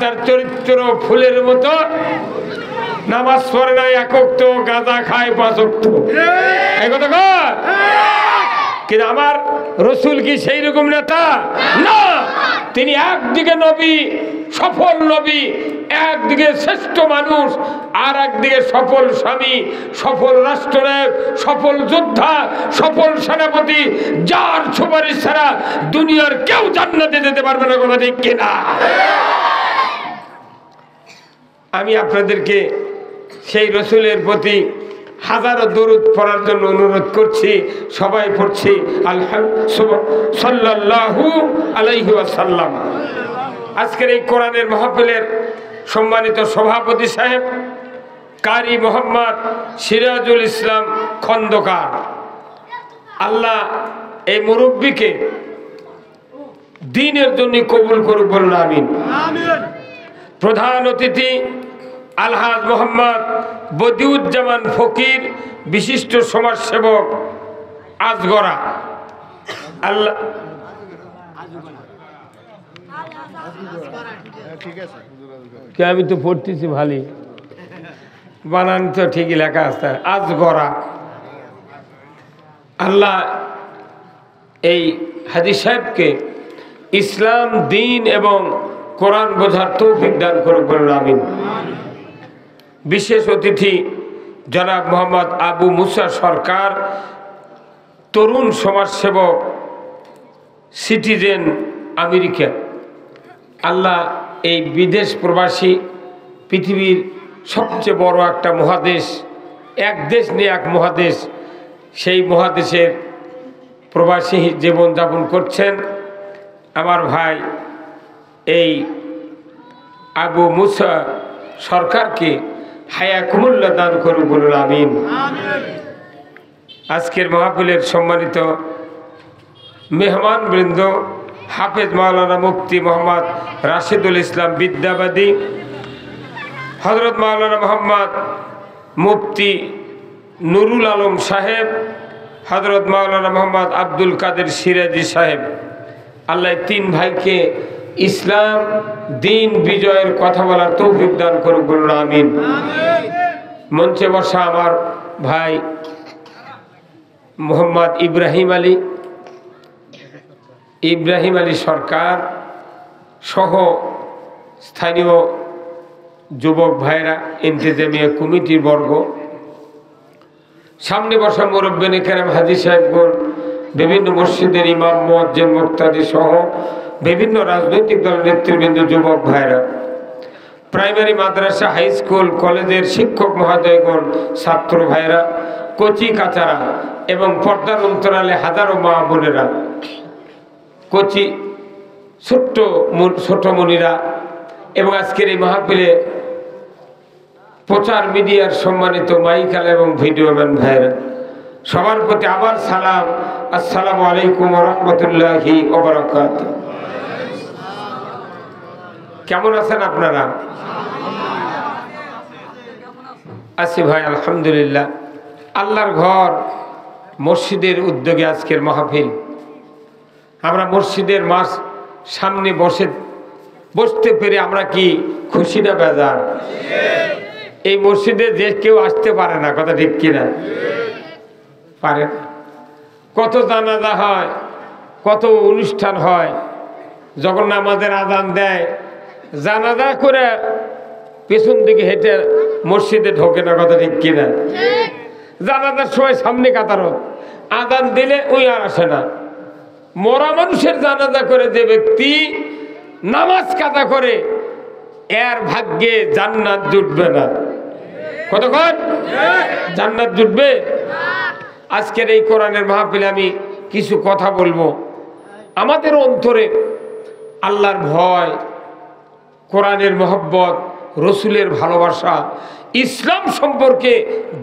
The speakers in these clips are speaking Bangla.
তার চরিত্র ফুলের মতো, নামাজ পড়ে না একক, তো গাঁজা খায় পাঁচক্ত, এই কথা কর। কিন্তু আমার রসুল কি সেই রকম নেতা না। তিনি একদিকে নবী, সফল নবী, একদিকে শ্রেষ্ঠ মানুষ, আর একদিকে সফল স্বামী, সফল রাষ্ট্রনায়ক, সফল যোদ্ধা, সফল সেনাপতি, যার সুপারিশ ছাড়া দুনিয়ার কেউ জান্নাতে যেতে পারবে না। কথা ঠিক কিনা? আমি আপনাদেরকে সেই রসুলের প্রতি হাজারো দরুদ পড়ার জন্য অনুরোধ করছি। সবাই পড়ছি সাল্লাল্লাহু আলাইহি ওয়াসাল্লাম। আজকের এই কোরআনের মাহফিলের সম্মানিত সভাপতি সাহেব কারি মোহাম্মদ সিরাজুল ইসলাম খন্দকার, আল্লাহ এই মুরব্বীকে দ্বীনের জন্য কবুল করুক, বলুন আমিন। প্রধান অতিথি আলহাজ মোহাম্মদ বদিউজ্জামান ফকির, বিশিষ্ট সমাজসেবক আজগরা, আল্লাহ আমি তো পড়তেছি ভালোই, বানান তো ঠিকই লেখা আছে, আজগরা। আল্লাহ এই হাজী সাহেবকে ইসলাম, দ্বীন এবং কোরআন বোঝার তৌফিক দান করুক, বলুন আমিন। বিশেষ অতিথি জনাব মোহাম্মদ আবু মুসা সরকার, তরুণ সমাজসেবক, সিটিজেন আমেরিকা। আল্লাহ এই বিদেশ প্রবাসী, পৃথিবীর সবচেয়ে বড় একটা মহাদেশ, এক দেশ নিয়ে এক মহাদেশ, সেই মহাদেশের প্রবাসী জীবনযাপন করছেন আমার ভাই এই আবু মুসা সরকারকে হায়াকুমুল্লাহ দান করুন, বলুন আমিন। আজকের মাহফিলের সম্মানিত মেহমান বৃন্দ, হাফেজ মাওলানা মুফতি মোহাম্মদ রাশিদুল ইসলাম বিদ্যাবাদী, হযরত মাওলানা মোহাম্মদ মুফতি নুরুল আলম সাহেব, হযরত মাওলানা মোহাম্মদ আব্দুল কাদের সিরাজি সাহেব, আল্লাহ তিন ভাইকে ইসলাম, দ্বীন বিজয়ের কথা বলার তৌফিক দান করুক, বলুন আমিন। মঞ্চে বসা আমার ভাই মোহাম্মদ ইব্রাহিম আলী সরকার সহ স্থানীয় যুবক ভাইরা, ইন্তেজামিয়া কমিটির বর্গ, সামনে বসা মুরব্বিনে কেরাম, হাজী সাহেবগণ, বিভিন্ন মসজিদের ইমাম, মুয়াজ্জিন, মুক্তাদি সহ বিভিন্ন রাজনৈতিক দলের নেতৃবৃন্দ, যুবক ভাইরা, প্রাইমারি, মাদ্রাসা, হাই স্কুল, কলেজের শিক্ষক মহোদয়গণ, ছাত্র ভাইরা, কচি কাচারা এবং পর্দার অন্তরালে হাজারো মা বোনেরা, কচি ছোট মনিরা এবং আজকের এই মাহফিলে প্রচার মিডিয়ার সম্মানিত মাইকাল এবং ভিডিওম্যান ভাইরা, সবার প্রতি আবার সালাম, আসসালামু আলাইকুম ওয়া রাহমাতুল্লাহি ওয়া বারাকাতুহু। কেমন আছেন আপনারা? আছি ভাই, আলহামদুলিল্লাহ। আল্লাহর ঘর মসজিদের উদ্যোগে আজকের মাহফিল। আমরা মসজিদের মাস সামনে বসতে পেরে আমরা কি খুশি না বেজার? এই মসজিদে যে কেউ আসতে পারে না, কথা ঠিক কিনা? পারে না। কত জানাজা হয়, কত অনুষ্ঠান হয়, যখন নামাজের আজান দেয় জানাজা করে পেছন দিকে হেঁটে মসজিদে ঢোকে না, কথা ঠিক কিনা? জানাজার সময় সামনে কাতারত, আজান দিলে ওই আর আসে না। মরা মানুষের জানাজা করে যে ব্যক্তি নামাজ কাজা করে, এর ভাগ্যে জান্নাত জুটবে না। কতক্ষণ জান্নাত জুটবে? আজকের এই কোরআনের মাহফিলে আমি কিছু কথা বলবো। আমাদের অন্তরে আল্লাহর ভয়, কোরআনের মহব্বত, রসুলের ভালোবাসা, ইসলাম সম্পর্কে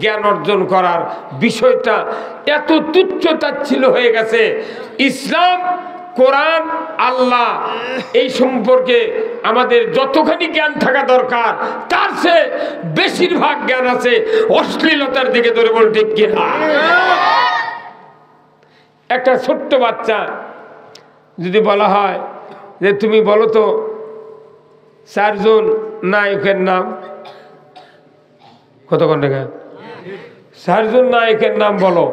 জ্ঞান অর্জন করার বিষয়টা এত তুচ্ছ তাচ্ছিল্য হয়ে গেছে। ইসলাম, কোরআন, আল্লাহ এই সম্পর্কে আমাদের যতখানি জ্ঞান থাকা দরকার তার চেয়ে বেশিরভাগ জ্ঞান আছে অশ্লীলতার দিকে, ধরে বল ঠিক কিনা? একটা ছোট্ট বাচ্চা যদি বলা হয় যে তুমি বলো তো চারজন নায়কের নাম কতক্ষণ টাকা? চারজন নায়কের নাম বলো,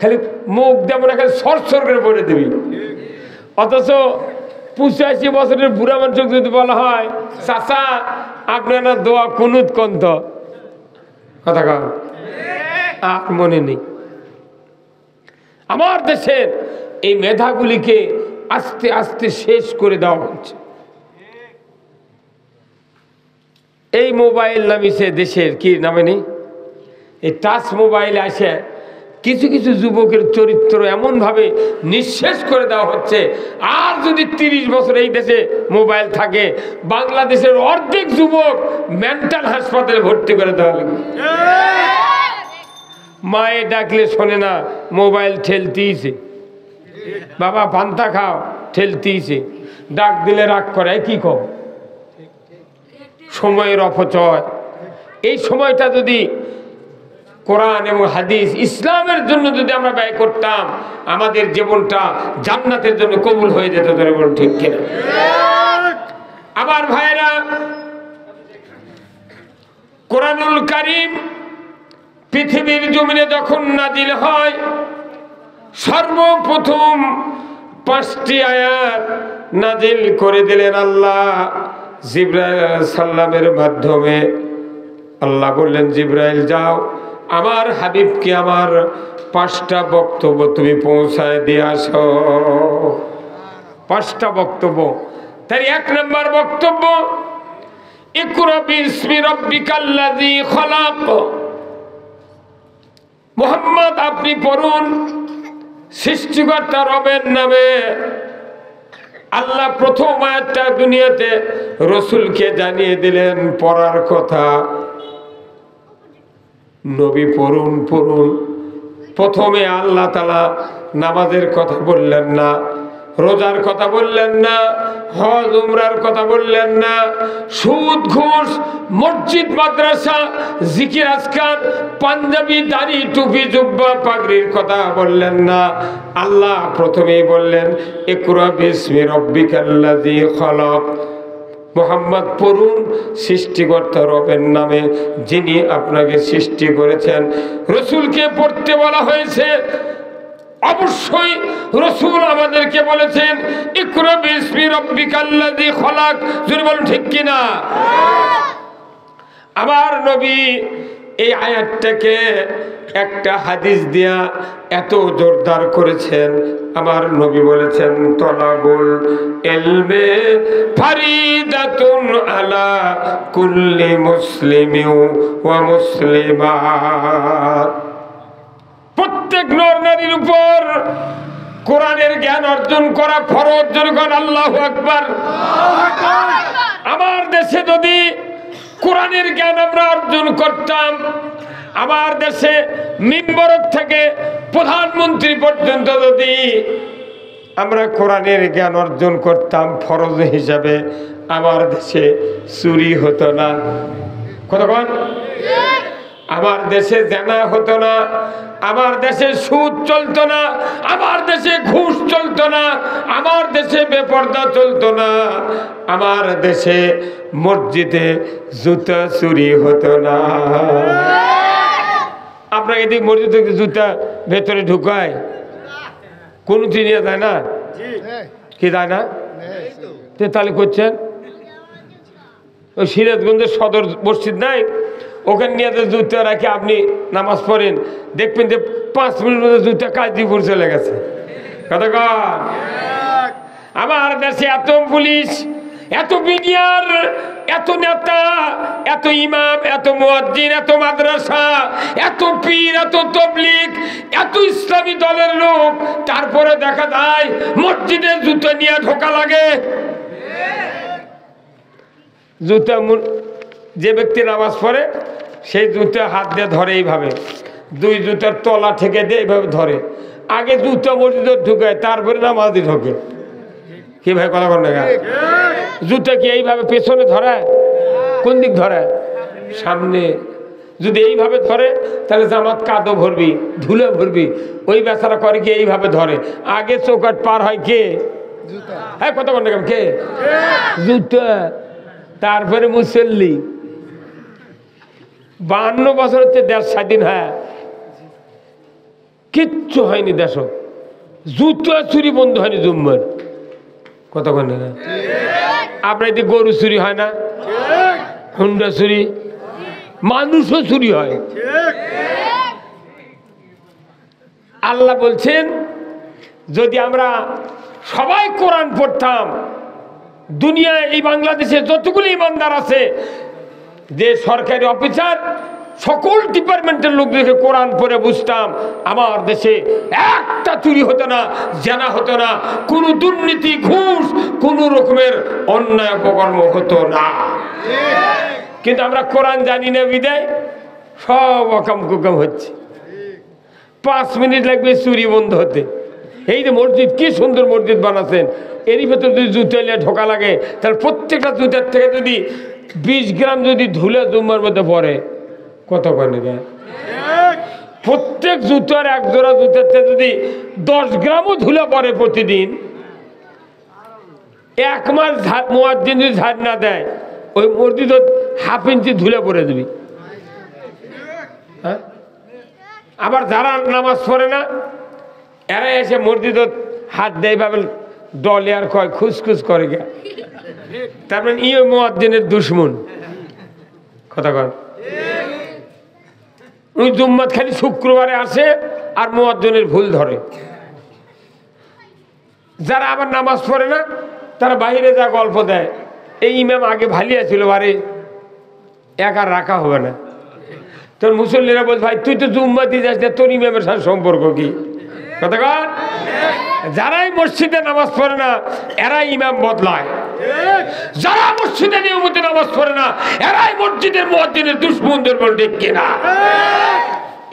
খালি মুখ যেমন খালি সরসর করে পড়ে দিবি। অথচ 85 বছরের বুড়া মানুষ যদি বলা হয় চাচা আপনার দোয়া কুনুত কন্ত কথা কন, আর মনে নেই। আমার দেশের এই মেধাগুলিকে আস্তে আস্তে শেষ করে দেওয়া হচ্ছে। এই মোবাইল নামিছে দেশের কি নামে নেই, এই টাচ মোবাইল আসে কিছু কিছু যুবকের চরিত্র এমনভাবে নিঃশেষ করে দেওয়া হচ্ছে। আর যদি 30 বছর এই দেশে মোবাইল থাকে, বাংলাদেশের অর্ধেক যুবক মেন্টাল হাসপাতালে ভর্তি করে দেওয়া লাগবে। মায়ে ডাকলে শোনে না, মোবাইল ঠেলতেইছে, বাবা পান্তা খাও ঠেলতেইছে, ডাক দিলে রাগ করে কি কম, সময়ের অপচয়। এই সময়টা যদি কোরআন এবং হাদিস ইসলামের জন্য যদি আমরা ব্যয় করতাম, আমাদের জীবনটা জান্নাতের জন্য কবুল হয়ে যেত। বলুন ঠিক কিনা? আমার ভাইরা, কোরআনুল কারীম পৃথিবীর জমিনে যখন নাজিল হয়, সর্বপ্রথম 5টি আয়াত নাজিল করে দিলেন আল্লাহ জিবরাইল আলাইহিস সালামের মাধ্যমে। আল্লাহ বললেন, জিবরাইল যাও, আমার হাবিবকে আমার 5টা বক্তব্য তুমি পৌঁছায় দিয়ে আসো। 5টা বক্তব্য। তাই 1 নম্বর বক্তব্য, ইকরা বিসমি রাব্বিকাল্লাযী খলাক। মুহাম্মদ আপনি পড়ুন সৃষ্টিকর্তা রবের নামে। আল্লাহ প্রথম আয়াতটা দুনিয়াতে রসুলকে জানিয়ে দিলেন পড়ার কথা। নবী পড়ুন পড়ুন। প্রথমে আল্লাহ তাআলা নামাজের কথা বললেন না, রোজার কথা বললেন না, হজ উমরার কথা বললেন না, সুদ ঘুষ, মসজিদ মাদ্রাসা, জিকির আজকার, পাঞ্জাবি দাড়ি টুপি জুব্বা পাগড়ির কথা বললেন না। আল্লাহ প্রথমেই বললেন, ইকরা বিসমি রাব্বিকাল্লাযী খলাক। মুহাম্মদ পড়ুন সৃষ্টিকর্তা রবের নামে, যিনি আপনাকে সৃষ্টি করেছেন। রসুলকে পড়তে বলা হয়েছে, অবশ্যই রসুল আমাদেরকে বলেছেন ইকরা বিসমি রাব্বিকাল্লাযী খলাক। যদি বলুন ঠিক কিনা? আমার নবী এই আয়াতটাকে একটা হাদিস দিয়া এত জোরদার করেছেন। আমার নবী বলেছেন, তলাবুল ইলমে ফারিদাতুন আলা কুল্লি মুসলিমিন ওয়া মুসলিমাত। প্রত্যেক নর নারীর উপর কোরআনের জ্ঞান অর্জন করা ফরজ। জনগণ আল্লাহু আকবার। আমার দেশে যদি কোরআনের জ্ঞান আমরা অর্জন করতাম, আমার দেশে মিম্বর থেকে প্রধানমন্ত্রী পর্যন্ত যদি আমরা কোরআনের জ্ঞান অর্জন করতাম ফরজ হিসাবে, আমার দেশে চুরি হতো না। কতক্ষণ? আমার দেশে জেনা হতো না, আমার দেশে সুদ চলতো না, আমার দেশে ঘুষ চলতো না, আমার দেশে বেপরদা চলতো না, আমার দেশে মসজিদে জুতা চুরি হতো না। আপনার এদিক মসজিদে জুতা ভেতরে ঢুকায় কোনো চিনিয়ে যায় না কি যায় না? তাহলে করছেন ওই সিরাজগঞ্জের সদর মসজিদ নাই, ওখানে নিয়ে জুতা রাখে আপনি নামাজ পড়েন, দেখবেন যে 5 মিনিটের মধ্যে জুতা কাজীপুর চলে গেছে। কতক্ষণ? আমার দেশে এত পুলিশ, এত বিডিআর, এত নেতা, এত ইমাম, এত মুয়াজ্জিন, এত মাদ্রাসা, এত পীর, এত তাবলীগ, এত ইসলামী দলের লোক, তারপরে দেখা যায় মসজিদে জুতা নিয়ে ঢোকা লাগে। জুতা যে ব্যক্তি নামাজ পড়ে সেই জুতা হাত দিয়ে ধরে এইভাবে, 2 জুতার তলা থেকে দিয়ে এইভাবে ধরে। আগে জুতা মসজিদে ঢুকায়, তারপরে নামাজে ঢোকে। কি ভাই কথা বল না? জুতা কি এইভাবে পেছনে ধরায়? কোন দিক ধরায়? সামনে। যদি এইভাবে ধরে তাহলে জামাত কাদো ভরবি, ধুলে ভরবি। ওই বেচারা করে কি এইভাবে ধরে, আগে চৌকাট পার হয় কে? হ্যাঁ কথা বল না, কে? জুতা। তারপরে মুসল্লি। 52 বছর হচ্ছে দেশ স্বাধীন, হ্যাঁ কিচ্ছু হয়নি দেশ, জুতো চুরি বন্ধ হয়নি জুম্মার। কতক্ষণ আপনার এদিকে গরু চুরি হয় না, হুন্ডা চুরি, মানুষও চুরি হয়। আল্লাহ বলছেন যদি আমরা সবাই কোরআন পড়তাম, দুনিয়ায় এই বাংলাদেশে যতগুলি ইমানদার আছে, যে সরকারি অফিসার সকল ডিপার্টমেন্টের লোকদেরকে কোরআন পড়ে বুঝতাম, আমার দেশে একটা চুরি হতো না, জানা হতো না, কোনো দুর্নীতি ঘুষ কোনো রকমের অন্যায় অপকর্ম হতো না। কিন্তু আমরা কোরআন জানি না বিদায় সব অকাম কুকাম হচ্ছে। 5 মিনিট লাগবে চুরি বন্ধ হতে। এই যে মসজিদ, কি সুন্দর মসজিদ বানাচ্ছেন, এরই ভেতর যদি জুতো এলে ঢোকা লাগে, তাহলে প্রত্যেকটা জুতার থেকে যদি 20 গ্রাম যদি ধুলে জুম্মার মধ্যে পড়ে, কত করে দেয়? প্রত্যেক জুতার এক জোড়া জুতার থেকে যদি 10 গ্রামও ধুলে পড়ে প্রতিদিন, 1 মাস মুয়াজ্জিন যদি ঝাড় না দেয়, ওই মসজিদ 1/2 ইঞ্চি ধুলে পড়ে দিবি। হ্যাঁ, আবার যারা নামাজ পড়ে না, এরা এসে মসজিদ হাত দেয়, ভাবে দলে আর কয় খুসখুস করে গে, তার মানে ইয়ে মুয়াজ্জিনের দুশ্মন। কথা কর, ওই জুম্মাত খালি শুক্রবারে আসে আর মুয়াজ্জিনের ভুল ধরে। যারা আবার নামাজ পড়ে না, তারা বাইরে যা গল্প দেয়, এই ইমাম আগে ভালিয়া ছিল, আরে একা রাখা হবে না। তোর মুসল্লিরা বল, ভাই তুই তো জুম্মা দিয়ে যাস না, তোর ইমামের সাথে সম্পর্ক কি? কথা কর, যারাই মসজিদে নামাজ পড়ে না এরাই ইমাম বদলায়, যারা মসজিদে নিয়মিত নামাজ পড়ে না এরাই মসজিদের মুয়াজ্জিনের দুশমনদের বল, ঠিক কিনা?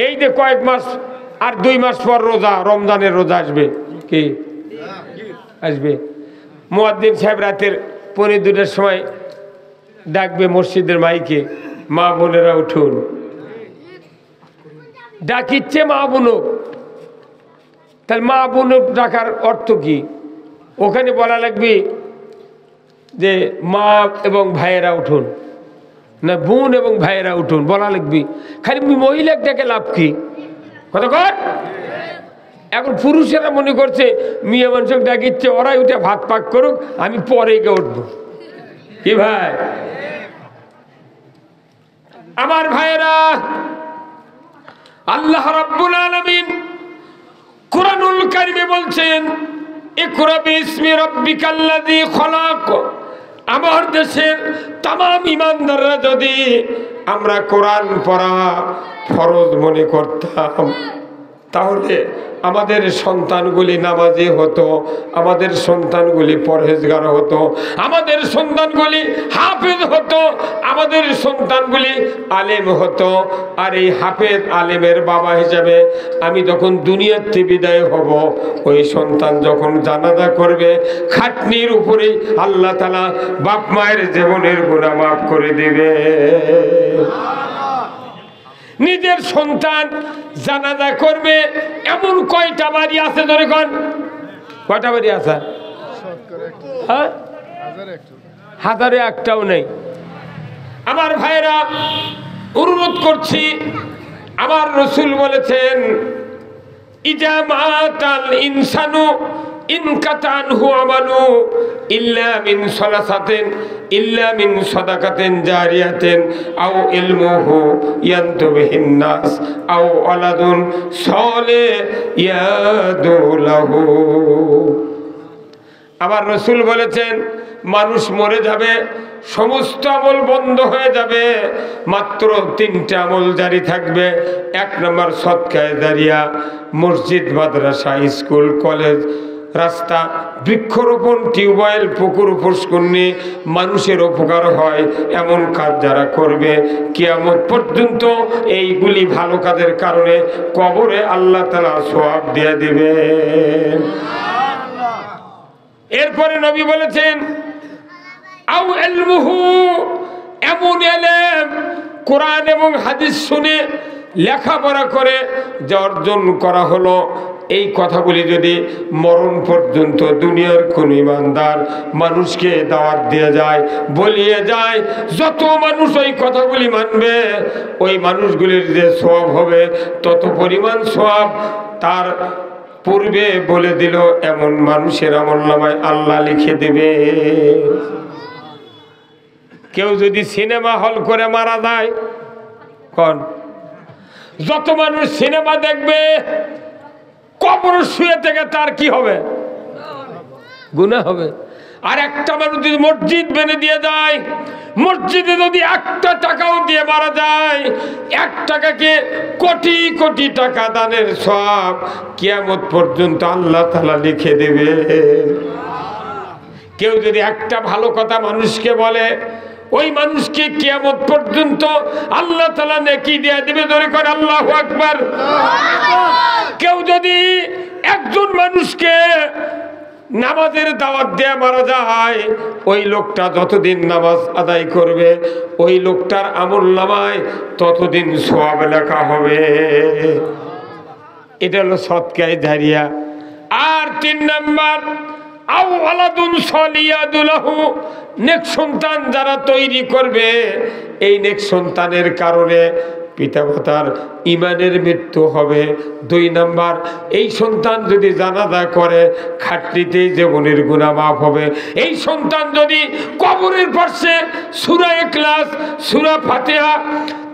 এই যে কয়েক মাস আর 2 মাস পর রোজা, রমজানের রোজা আসবে, কি আসবে? মুয়াজ্জিন সাহেব রাতের 1:45-র সময় ডাকবে মসজিদের মাইকে, মা বোনেরা উঠুন। ডাকিচ্ছে মা বোনও, তাহলে মা বোন ডাকার অর্থ কি? ওখানে বলা লাগবে যে মা এবং ভাইয়েরা উঠুন, না বোন এবং ভাইয়েরা উঠুন বলা লাগবে। খালি মহিলা ডেকে লাভ কি? কথা কর। এখন পুরুষেরা মনে করছে মেয়ে মানুষকে ডাকিচ্ছে, ওরাই উঠে ভাত পাক করুক, আমি পরে গিয়ে উঠবো। কি ভাই আমার ভাইয়েরা, আল্লাহ রাব্বুল আলামিন কুরআনুল কারীমে বলছেন, ইকরা বিসমি রাব্বিকাল্লাযী খলাক। আমার দেশের तमाम ইমানদাররা যদি আমরা কোরআন পড়া ফরজ মনে করতাম, তাহলে আমাদের সন্তানগুলি নামাজি হতো, আমাদের সন্তানগুলি পরহেজগার হতো, আমাদের সন্তানগুলি হাফেজ হতো, আমাদের সন্তানগুলি আলেম হতো। আর এই হাফেজ আলেমের বাবা হিসাবে আমি যখন দুনিয়াতে বিদায় হব, ওই সন্তান যখন জানাজা করবে, খাটনির উপরে আল্লাহ তাআলা বাপ মায়ের জীবনের গুনাহ মাফ করে দেবে। নিজের সন্তান জানাজা করবে এমন কয়টা বাড়ি আছে? ধরে কোন কয়টা বাড়ি আছে? হ্যাঁ, হাজারে একটাও নেই। আমার ভাইরা অনুরোধ করছি, আমার রাসূল বলেছেন, ইজা মাতাল ইনসানু ইনকাতানহু আমালু ইল্লা মিন সালাসাতিন ইল্লা মিন সাদাকাতিন জারিয়াতিন আও ইলমুহু ইয়ানতুবিহিন নাস আও ওয়ালাদুন সালিহ ইয়াদু লাহু। আমার রাসূল বলেছেন, মানুষ মরে যাবে, সমস্ত আমল বন্ধ হয়ে যাবে, মাত্র 3টে আমল জারি থাকবে। 1 নম্বর সদকায়ে জারিয়া, মসজিদ, মাদ্রাসা, স্কুল, কলেজ, রাস্তা, বৃক্ষরোপণ, টিউবওয়েল, পুকুর, পুষ্করণী, মানুষের উপকার হয় এমন কাজ যারা করবে, কিয়ামত পর্যন্ত এইগুলি ভালো কাজের কারণে কবরে আল্লাহ তাআলা সওয়াব দিয়ে দিবে। এরপরে নবী বলেছেন, আও ইলমুহু, এমন ইলম কোরআন এবং হাদিস শুনে লেখাপড়া করে যে অর্জন করা হলো, এই কথাগুলি যদি মরণ পর্যন্ত দুনিয়ার কোন ইমানদার মানুষকে দাওয়াত দিয়ে যায়, বলিয়ে যায়, যত মানুষ ওই কথাগুলি মানবে ওই মানুষগুলির যে সওয়াব হবে তত পরিমাণ সওয়াব তার পূর্বে বলে দিল এমন মানুষের আমলনামায় আল্লাহ লিখে দেবে। কেউ যদি সিনেমা হল করে মারা যায়, কোন যত মানুষ সিনেমা দেখবে কবর শুয়ে থেকে তার কি হবে? গুনাহ হবে। আর একটা মানুষ যদি মসজিদ বেঁধে দিয়ে যায়, মসজিদে যদি একটা টাকাও দিয়ে মারা যায়, 1 টাকাকে কোটি কোটি টাকা দানের সওয়াব কিয়ামত পর্যন্ত আল্লাহ তাআলা লিখে দেবে। কেউ যদি একটা ভালো কথা মানুষকে বলে, ওই মানুষকে কিয়ামত পর্যন্ত আল্লাহ তাআলা নেকি দিয়ে দিবে। ধরে করে আল্লাহু আকবার। কেউ যদি একজন মানুষকে নামাজের দাওয়াত দিয়ে মারা যায়, ওই লোকটা যতদিন নামাজ আদায় করবে ওই লোকটার আমলনামায় ততদিন সওয়াব লেখা হবে। এটা হলো সদকায়ে জারিয়া। আর 3 নাম্বার, আও ওয়ালাদুন সলিয়াদু লাহু, নেক সন্তান যারা তৈরি করবে, এই নেক সন্তানের কারণে পিতামাতার ইমানের মৃত্যু হবে। 2 নাম্বার, এই সন্তান যদি জানাজা করে খাটনিতে জীবনের গুনাহ মাফ হবে। এই সন্তান যদি কবরের পাশে সূরা ইখলাস, সূরা ফাতিহা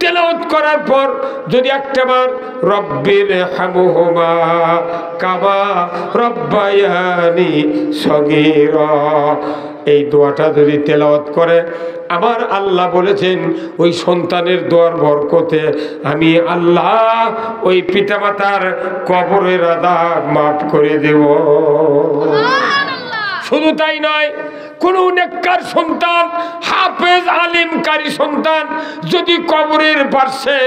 তেলাওয়াত করার পর যদি একটাবার রব্বির হামহুমা কামা রব্বায়ানি সগীরা, এই দোয়াটা যদি তেলাওয়াত করে, আমার আল্লাহ বলেছেন ওই সন্তানের দোয়ার বরকতে আমি আল্লাহ ওই পিতামাতার কবরের আযাব মাফ করে দেব। শুধু তাই নয়, কোন নেককার সন্তান, হাফেজ আলিম কারি সন্তান যদি কবরের পাশে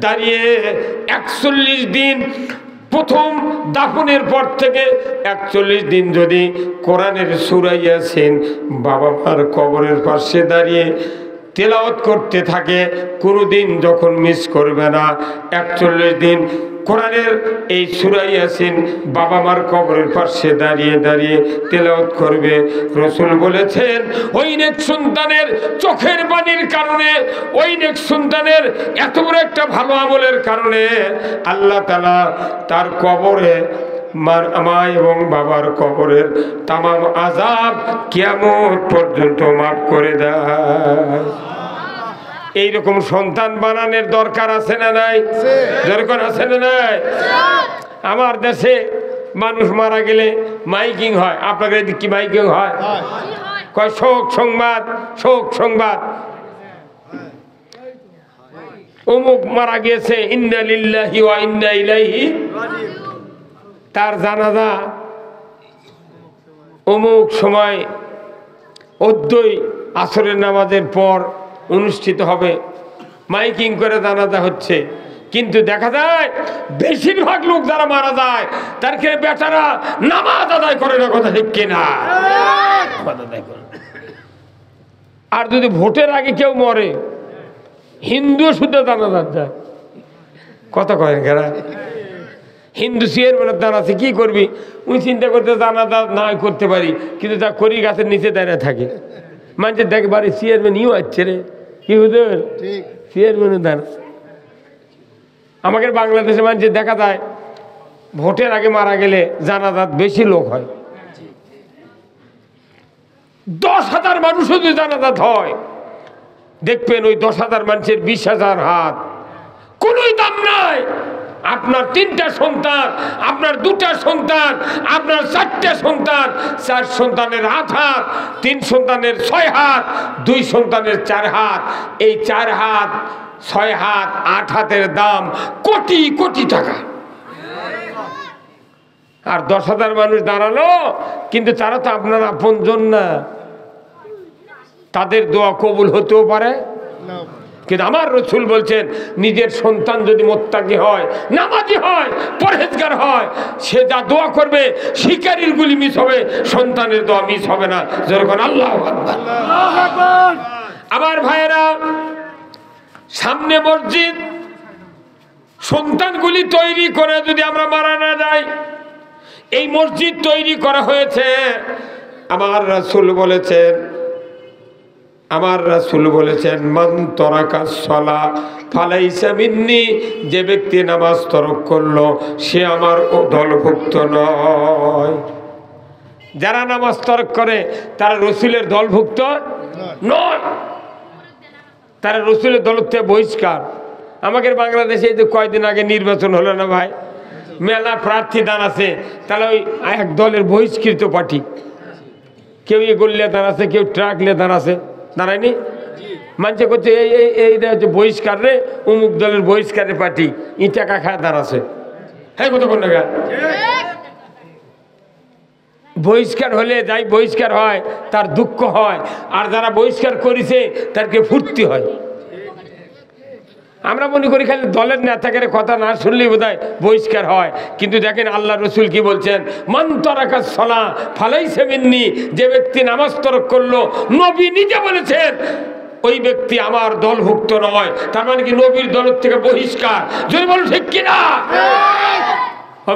দাঁড়িয়ে 41 দিন, প্রথম দাফনের পর থেকে 41 দিন যদি কোরআনের সূরা ইয়াসিন বাবা মার কবরের পাশে দাঁড়িয়ে তেলাওয়াত করতে থাকে, কোনোদিন যখন মিস করবে না, 41 দিন কোরআনের এই সূরা ইয়াসিন বাবা মার কবরের পাশে দাঁড়িয়ে দাঁড়িয়ে তেলাওয়াত করবে। রাসূল বলেছেন ওই নেক সন্তানের চোখের পানির কারণে, ওই নেক সন্তানের এত বড় একটা ভালো আমলের কারণে আল্লাহ তাআলা তার কবরে মা এবং বাবার কবরের তামাম আযাব কিয়ামত পর্যন্ত মাফ করে দেয়। এইরকম সন্তান বানানোর দরকার আছে না নাই? দরকার আছে না নাই? আমার দেশে মানুষ মারা গেলে মাইকিং হয়, আপনাদের কি মাইকিং হয়? কয় শোক সংবাদ, শোক সংবাদ, অমুক মারা গিয়েছে, ইন্না লিল্লাহি ওয়া ইন্না ইলাইহি, তার জানাজা অমুক সময় অদ্বৈ আসরের নামাজের পর অনুষ্ঠিত হবে, মাইকিং করে জানাজা হচ্ছে। কিন্তু দেখা যায় বেশিরভাগ লোক যারা মারা যায় তার ক্ষেত্রে বেচারা নামাজ আদায় করে না। কথা ঠিক কিনা? আর যদি ভোটের আগে কেউ মরে, হিন্দু শুদ্ধ জানাজা যায়। কথা কয় কেনা? হিন্দু চেয়ারম্যানের দান আছে, কি করবি? উনি চিন্তা করতে জানাজা না করতে পারি, কিন্তু তা করি গাছের নিচে দাঁড়িয়ে থাকে। মানুষের দেখে বাড়ি চেয়ারম্যান ইউ আসছে রে, কি হুজুর চেয়ারম্যানের দান। আমাদের বাংলাদেশে মানুষের দেখা যায় ভোটের আগে মারা গেলে জানাজাত বেশি লোক হয়। 10,000 মানুষ যদি জানাজাত হয়, দেখবেন ওই 10,000 মানুষের 20,000 হাত। কোনোই দাম নাই। আপনার 3টা সন্তান, আপনার 2টা সন্তান, আপনার 4টে সন্তান, 4 সন্তানের 8 হাত, 3 সন্তানের 6 হাত, 2 সন্তানের 4 হাত। এই 4 হাত, 6 হাত, 8 হাতের দাম কোটি কোটি টাকা। আর 10,000 মানুষ দাঁড়ালো, কিন্তু তারা তো আপনার আপনজন না, তাদের দোয়া কবুল হতেও পারে। কিন্তু আমার রাসূল বলছেন নিজের সন্তান যদি মুত্তাকি হয়, নামাজি হয়, পরহেজগার হয়, সে যা দোয়া করবে শিকারীর গুলি মিস হবে, সন্তানের দোয়া মিস হবে না। যখন আল্লাহু আকবার। আমার ভাইয়েরা, সামনে মসজিদ, সন্তানগুলি তৈরি করে যদি আমরা মারা না যাই। এই মসজিদ তৈরি করা হয়েছে, আমার রাসূল বলেছেন মান তারাকাস সালা ফালাইসা মিন্নি, যে ব্যক্তি নামাজ তরক করলো সে আমার দলভুক্ত নয়। যারা নামাজ তরক করে তারা রসুলের দলভুক্ত নয়, তারা রসুলের দল থেকে বহিষ্কার। আমাদের বাংলাদেশে এই যে কয়দিন আগে নির্বাচন হলো না ভাই, মেলা প্রার্থী দান আছে, তাহলে ওই এক দলের বহিষ্কৃত পার্টি, কেউ এগুলো দান আছে, কেউ ট্রাক নিয়ে দান আছে, দাঁড়ায়নি মানছে করছে এইটা হচ্ছে বহিষ্কার রে, অমুক দলের বহিষ্কারের পার্টি, টাকা খায় দান আছে। হ্যাঁ কতক্ষণ টাকা বহিষ্কার হলে যাই বহিষ্কার হয় তার দুঃখ হয়, আর যারা বহিষ্কার করেছে তারকে ফুর্তি হয়। আমরা মনে করি খালি দলের নেতাকে কথা না শুনলেই বোধহয় বহিষ্কার হয়, কিন্তু দেখেন আল্লাহ রসুল কি বলছেন, মান তারাকাস সালাহ ফালাইসা মিন্নি, যে ব্যক্তি নামাজ তরক করলো, নবী নিজে বলেছেন ওই ব্যক্তি আমার দলভুক্ত নয়। তার মানে কি নবীর দলের থেকে বহিষ্কার। যদি বলো ঠিক কিনা?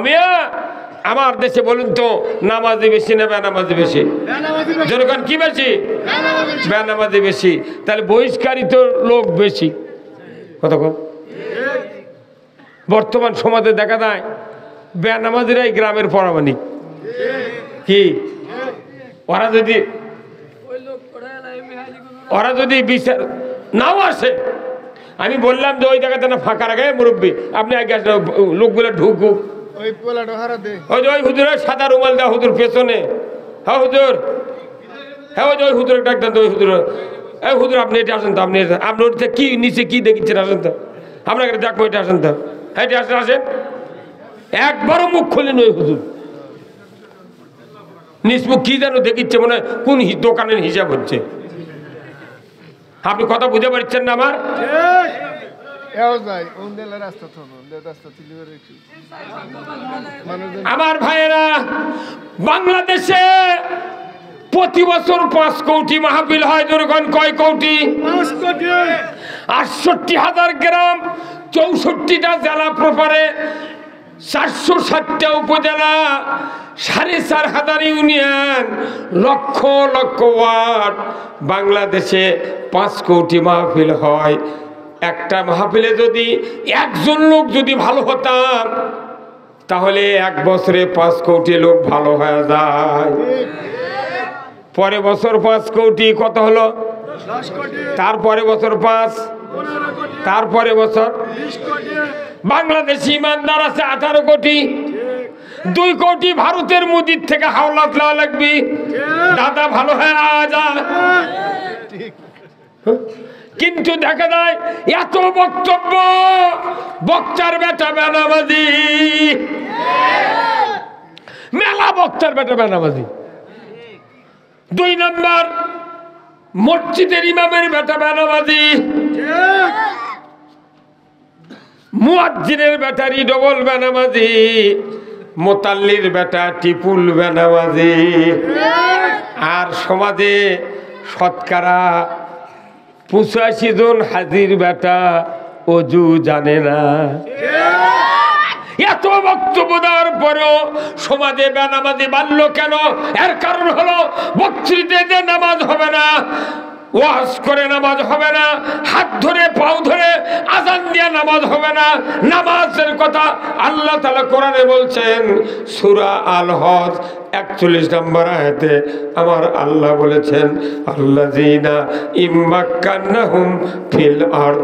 মিয়া আমার দেশে বলুন তো নামাজি বেশি না বেনামাজি বেশি? জনগণ কি বেশি? বেনামাজি বেশি। তাহলে বহিষ্কারিত লোক বেশি। কতক্ষণ বর্তমান সমাজে দেখা যায় বেনামাজিরাই গ্রামের পরামানিক। কি ওরা যদি বিচার নাও আসে, আমি বললাম যে ওই জায়গাতে না ফাঁকা রাখে মুরব্বী, আপনি আগে লোকগুলো ঢুকুক, ওই হুজুরের সাদা রুমাল দেওয়া হুজুর পেছনে। হ্যাঁ হুজুর, হ্যাঁ ওই হুজুর ডাক দেন তো, ওই হুজুর, এই হুজুর আপনি এটা আসেন তো, আপনি ওটা কি নিচে কি দেখিচ্ছেন, আসেন তো, আপনাকে দেখবো, এটা আসেন তো, হ্যাঁ এটা আসেন আসেন। একবারও মুখ খোলেন ওই হুজুর, নিজ মুখ কি যেন দেখিচ্ছে, মনে হয় কোন দোকানের হিসাব হচ্ছে। আপনি কথা বুঝে পারছেন না আমার? আমার ভাইয়েরা, বাংলাদেশে প্রতি বছর 5 কোটি মাহফিল হয়। জনগণ কয় কোটি? 68,000 গ্রাম, 64টা জেলা প্রপারে, 460টা উপজেলা, 4,500 ইউনিয়ন, লক্ষ লক্ষ ওয়ার্ড। বাংলাদেশে 5 কোটি মাহফিল হয়। একটা মাহফিলে যদি একজন লোক যদি ভালো হতাম, তাহলে 1 বছরে 5 কোটি লোক ভালো হয়ে যায়। পরে বছর 5 কোটি, কত হলো? তারপরে বছর 5, তারপরে বছর। বাংলাদেশি ইমানদার আছে 18 কোটি। 2 কোটি ভারতের মুদির থেকে হাওলাত লওয়া লাগবে, দাদা ভালো হয়ে যা। কিন্তু দেখা যায় এত বক্তব্য, বক্তার বেটা বেনামাজি, মেলা বক্তার বেটা বেনামাজি। 2 নম্বর মসজিদের ইমামের বেটা বেনামাজি, মুয়াজ্জিনের বেটারি ডবল বেনামাজি, মোতাল্লির বেটা টিপুল বেনামাজি। আর সমাজে শতকরা 85 জন হাজির বেটা অজু জানে না। এত বক্তব্য দেওয়ার পরেও সমাজে বেনামাজি বাড়ল কেন? এর কারণ হলো বক্তৃতাতে নামাজ হবে না, ওয়াজ করে নামাজ হবে না, হাত ধরে পাও ধরে আযান দিয়ে নামাজ হবে না। নামাজের কথা আল্লাহ তাআলা কোরআনে বলছেন, সূরা আল হজ 41 নম্বর আয়াতে আমার আল্লাহ বলেছেন, আল্লাযীনা ইম্মাক্কান্নাহুম ফিল আরদ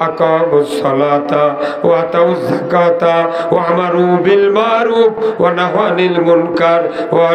আকামুস সালাতা ওয়া আতাউয যাকাতা ওয়া আমারু বিল মারুফ ওয়া নাহাউ আনিল মুনকার ওয়া